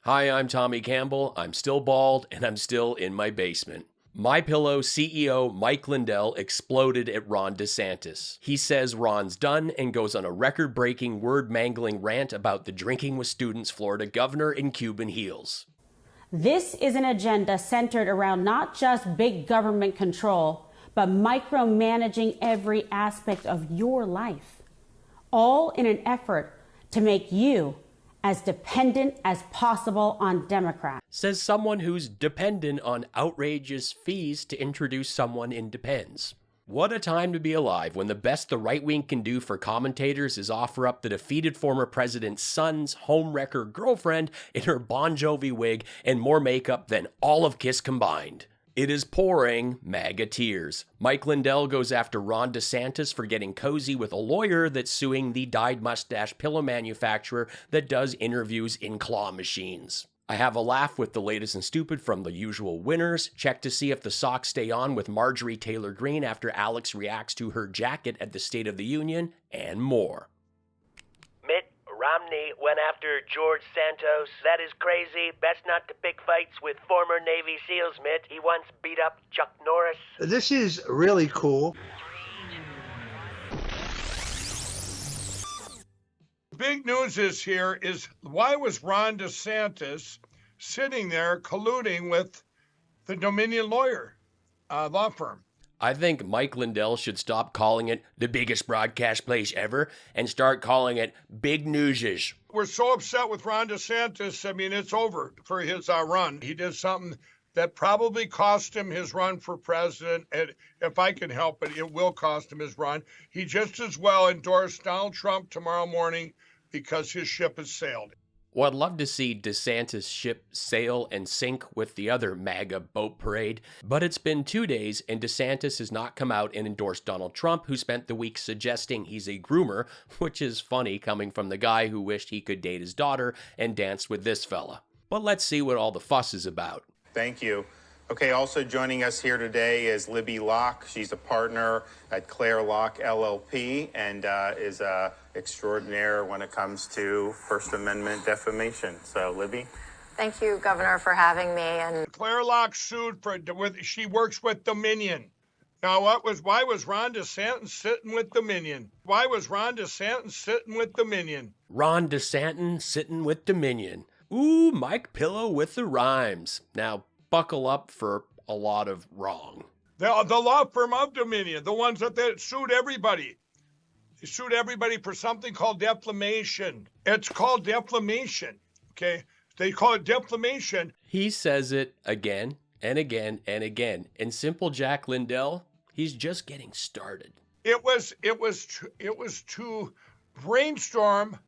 Hi, I'm Tommy Campbell. I'm still bald and I'm still in my basement. MyPillow CEO Mike Lindell exploded at Ron Desantis. He says Ron's done and goes on a record-breaking, word-mangling rant about the drinking with students Florida governor in Cuban heels. This is an agenda centered around not just big government control, but micromanaging every aspect of your life, all in an effort to make you as dependent as possible on Democrats. Says someone who's dependent on outrageous fees to introduce someone in Depends. What a time to be alive when the best the right wing can do for commentators is offer up the defeated former president's son's homewrecker girlfriend in her Bon Jovi wig and more makeup than all of Kiss combined. It is pouring MAGA tears. Mike Lindell goes after Ron Desantis for getting cozy with a lawyer that's suing the dyed mustache pillow manufacturer that does interviews in claw machines. I have a laugh with the latest and stupid from the usual winners. Check to see if the socks stay on with Marjorie Taylor Greene after Alex reacts to her jacket at the State of the Union, and more. Romney went after George Santos. That is crazy. Best not to pick fights with former Navy SEALs, Mitt. He once beat up Chuck Norris. This is really cool. Big news is why was Ron DeSantis sitting there colluding with the Dominion lawyer law firm? I think Mike Lindell should stop calling it the biggest broadcast place ever and start calling it big newsish. We're so upset with Ron DeSantis. I mean, it's over for his run. He did something that probably cost him his run for president. And if I can help it, it will cost him his run. He just as well endorsed Donald Trump tomorrow morning because his ship has sailed. Well, I'd love to see DeSantis' ship sail and sink with the other MAGA boat parade, but it's been 2 days and DeSantis has not come out and endorsed Donald Trump, who spent the week suggesting he's a groomer, which is funny coming from the guy who wished he could date his daughter and dance with this fella. But let's see what all the fuss is about. Thank you. Okay, also joining us here today is Libby Locke. She's a partner at Claire Locke LLP and is a extraordinaire when it comes to First Amendment defamation. So, Libby. Thank you, Governor, for having me. And Claire Locke sued she works with Dominion. Now, why was Ron DeSantis sitting with Dominion? Why was Ron DeSantis sitting with Dominion? Ron DeSantis sitting with Dominion. Ooh, Mike Pillow with the rhymes. Now, buckle up for a lot of wrong. The law firm of Dominion, the ones that sued everybody. They sued everybody for something called defamation. It's called defamation, okay? They call it defamation. He says it again and again and again. And simple Jack Lindell, he's just getting started. It was to brainstorm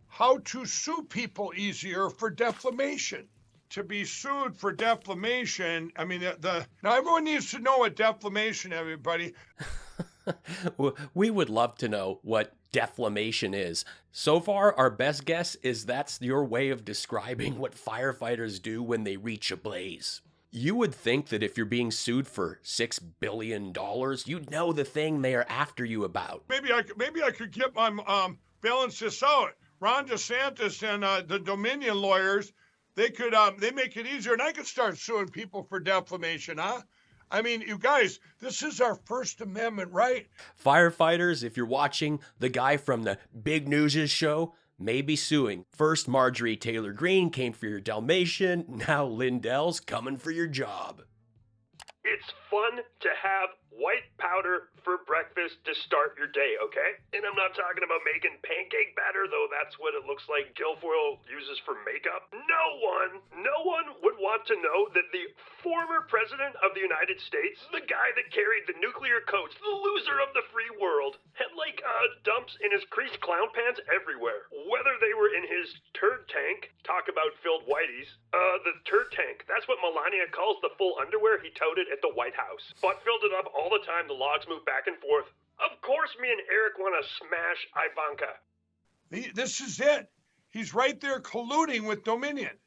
how to sue people easier for defamation. To be sued for defamation, I mean, now everyone needs to know what defamation, everybody. We would love to know what deflamation is. So far, our best guess is that's your way of describing what firefighters do when they reach a blaze. You would think that if you're being sued for $6 billion, you'd know the thing they are after you about. Maybe I could get my balance this out. Ron DeSantis and the Dominion lawyers, they make it easier, and I could start suing people for defamation, huh? I mean, you guys, this is our First Amendment right. Firefighters, if you're watching, the guy from the Big News show may be suing. First, Marjorie Taylor Greene came for your Dalmatian. Now Lindell's coming for your job. It's fun to have white powder for breakfast to start your day, okay? And I'm not talking about making pancake batter, though that's what it looks like Guilfoyle uses for makeup. No one would want to know that the former president of the United States, the guy that carried the nuclear codes, the loser of the free world, had dumps in his creased clown pants everywhere. Whether they were in his turd tank, talk about filled whiteys, the turd tank, that's what Melania calls the full underwear he toted at the White House. Butt filled it up all the time, the logs move back and forth. Of course me and Eric want to smash Ivanka. This is it. He's right there colluding with Dominion.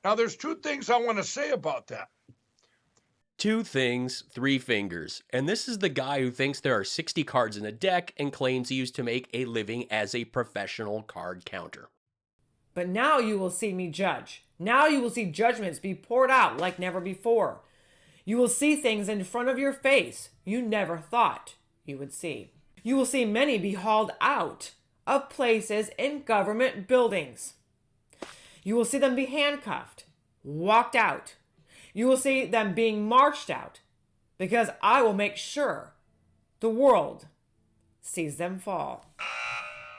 Now, there's two things I want to say about that. Two things, three fingers. And this is the guy who thinks there are 60 cards in a deck and claims he used to make a living as a professional card counter. But now you will see me judge, Now you will see judgments be poured out like never before. You will see things in front of your face you never thought you would see. You will see many be hauled out of places in government buildings. You will see them be handcuffed, walked out. You will see them being marched out, because I will make sure the world sees them fall.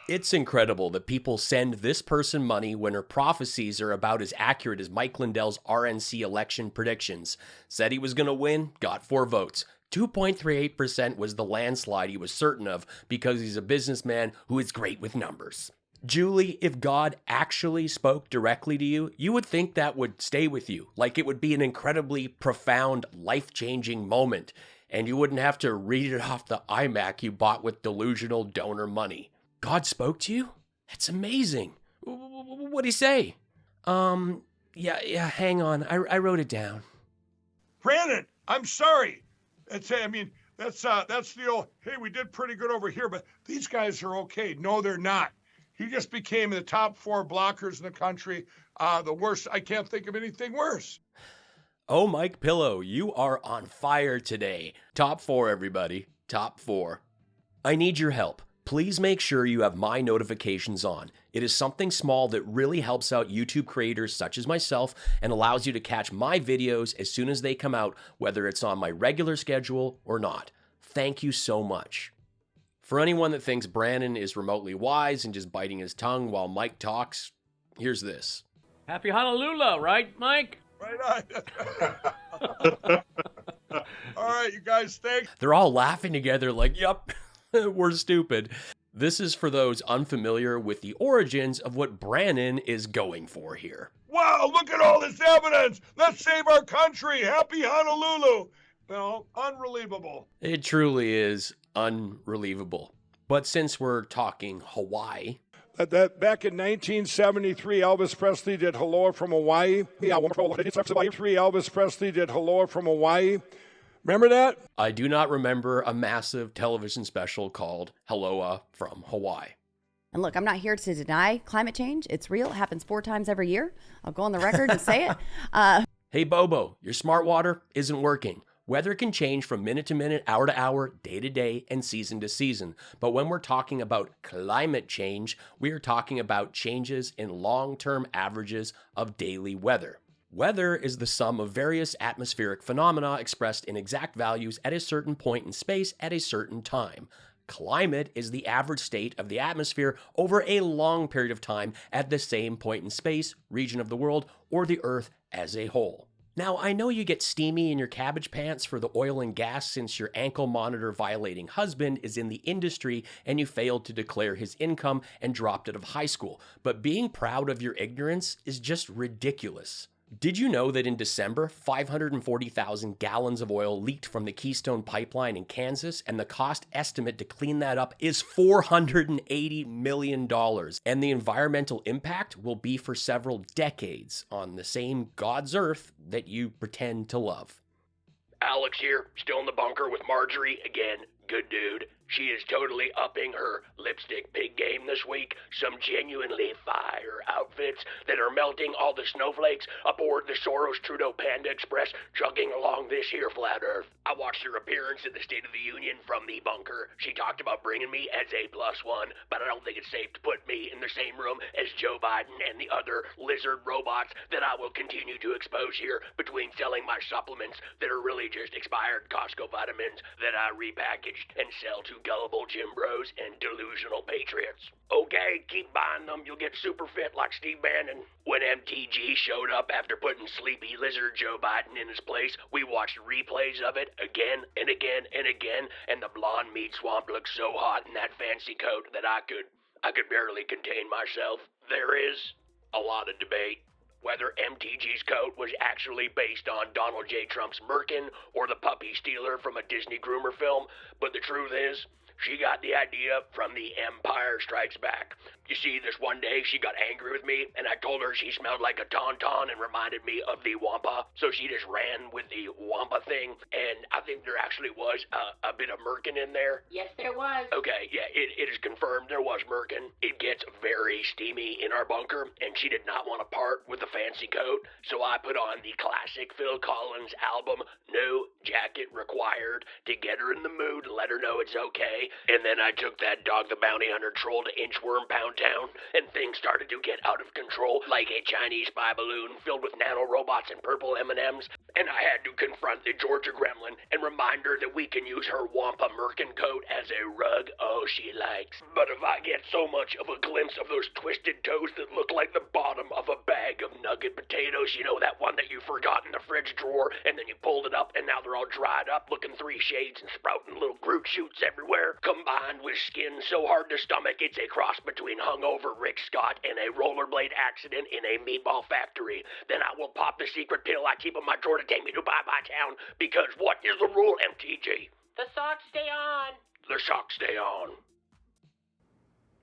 It's incredible that people send this person money when her prophecies are about as accurate as Mike Lindell's RNC election predictions. Said he was going to win, got 4 votes. 2.38% was the landslide he was certain of because he's a businessman who is great with numbers. Julie, if God actually spoke directly to you, you would think that would stay with you. Like it would be an incredibly profound, life-changing moment, and you wouldn't have to read it off the iMac you bought with delusional donor money. God spoke to you? That's amazing. What'd he say? Yeah, hang on. I wrote it down. Brandon, I'm sorry. That's the old, hey, we did pretty good over here, but these guys are okay. No, they're not. He just became the top 4 blockers in the country. The worst. I can't think of anything worse. Oh, Mike Pillow, you are on fire today. Top 4, everybody. Top 4. I need your help. Please make sure you have my notifications on. It is something small that really helps out YouTube creators such as myself and allows you to catch my videos as soon as they come out, whether it's on my regular schedule or not. Thank you so much. For anyone that thinks Brandon is remotely wise and just biting his tongue while Mike talks, here's this. Happy Honolulu, right, Mike? Right on. All right, you guys, thanks. They're all laughing together like, yup. We're stupid. This is for those unfamiliar with the origins of what Brandon is going for here. Wow, look at all this evidence. Let's save our country. Happy Honolulu. No, unbelievable. It truly is unbelievable. But since we're talking Hawaii... Back in 1973, Elvis Presley did Hello from Hawaii. Elvis Presley did Hello from Hawaii. Remember that? I do not remember a massive television special called Helloa from Hawaii. And look, I'm not here to deny climate change. It's real. It happens 4 times every year. I'll go on the record and say it. Hey, Bobo, your smart water isn't working. Weather can change from minute to minute, hour to hour, day to day, and season to season. But when we're talking about climate change, we are talking about changes in long-term averages of daily weather. Weather is the sum of various atmospheric phenomena expressed in exact values at a certain point in space at a certain time. Climate is the average state of the atmosphere over a long period of time at the same point in space, region of the world, or the Earth as a whole. Now, I know you get steamy in your cabbage pants for the oil and gas since your ankle monitor violating husband is in the industry and you failed to declare his income and dropped out of high school, but being proud of your ignorance is just ridiculous. Did you know that in December, 540,000 gallons of oil leaked from the Keystone Pipeline in Kansas, and the cost estimate to clean that up is $480 million, and the environmental impact will be for several decades on the same God's earth that you pretend to love. Alex here, still in the bunker with Marjorie again. Good dude. She is totally upping her lipstick pig game this week. Some genuinely fire outfits that are melting all the snowflakes aboard the Soros-Trudeau Panda Express chugging along this here flat earth. I watched her appearance at the State of the Union from the bunker. She talked about bringing me as a +1, but I don't think it's safe to put me in the same room as Joe Biden and the other lizard robots that I will continue to expose here between selling my supplements that are really just expired Costco vitamins that I repackaged and sell to gullible gym bros and delusional patriots. Okay, keep buying them. You'll get super fit like Steve Bannon. When MTG showed up after putting sleepy lizard Joe Biden in his place, we watched replays of it again and again and again, and the blonde meat swamp looked so hot in that fancy coat that I could barely contain myself. There is a lot of debate whether MTG's coat was actually based on Donald J. Trump's Merkin or the puppy stealer from a Disney groomer film, but the truth is, she got the idea from The Empire Strikes Back. You see, this one day she got angry with me, and I told her she smelled like a tauntaun and reminded me of the wampa, so she just ran with the wampa thing, and I think there actually was a bit of merkin in there. Yes, there was. Okay, yeah, it is confirmed there was merkin. It gets very steamy in our bunker, and she did not want to part with the fancy coat, so I put on the classic Phil Collins album, No Jacket Required, to get her in the mood and let her know it's okay, and then I took that Dog the Bounty Hunter troll to Inchworm Pound Town, and things started to get out of control, like a Chinese spy balloon filled with nanorobots and purple M&Ms, and I had to confront the Georgia Gremlin and remind her that we can use her wampa merkin coat as a rug. Oh, she likes. But if I get so much of a glimpse of those twisted toes that look like the bottom of a bag of nugget potatoes, you know, that one that you forgot in the fridge drawer, and then you pulled it up, and now they're all dried up, looking 3 shades and sprouting little Groot shoots everywhere, combined with skin so hard to stomach it's a cross between hungover Rick Scott and a rollerblade accident in a meatball factory. Then I will pop the secret pill I keep in my drawer to take me to Bye-Bye Town, because what is the rule, MTG? The socks stay on. The socks stay on.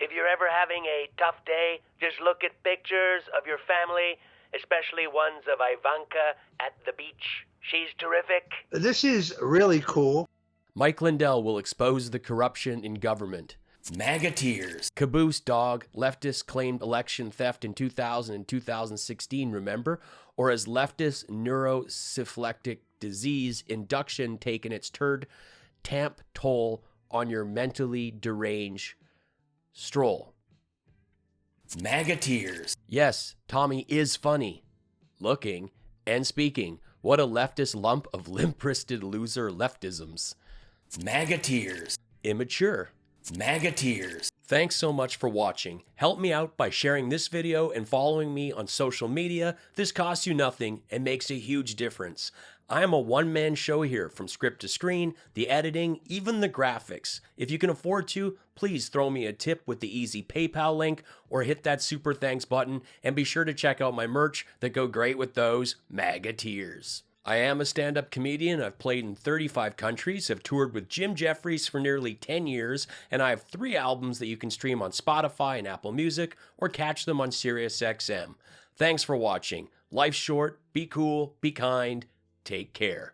If you're ever having a tough day, just look at pictures of your family, especially ones of Ivanka at the beach. She's terrific. This is really cool. Mike Lindell will expose the corruption in government. MAGA tears. Caboose dog, leftists claimed election theft in 2000 and 2016, remember? Or as leftist neurosyphilitic disease induction taken its turd tamp toll on your mentally deranged stroll. MAGA tears. Yes, Tommy is funny, looking, and speaking. What a leftist lump of limp-wristed loser leftisms. MAGA tears. Immature. MAGA tears. Thanks so much for watching. Help me out by sharing this video and following me on social media. This costs you nothing and makes a huge difference. I am a one-man show here, from script to screen, the editing, even the graphics. If you can afford to, please throw me a tip with the easy PayPal link or hit that super thanks button, and be sure to check out my merch that go great with those MAGA tears. I am a stand-up comedian. I've played in 35 countries, have toured with Jim Jeffries for nearly 10 years, and I have 3 albums that you can stream on Spotify and Apple Music, or catch them on SiriusXM. Thanks for watching. Life's short, be cool, be kind, take care.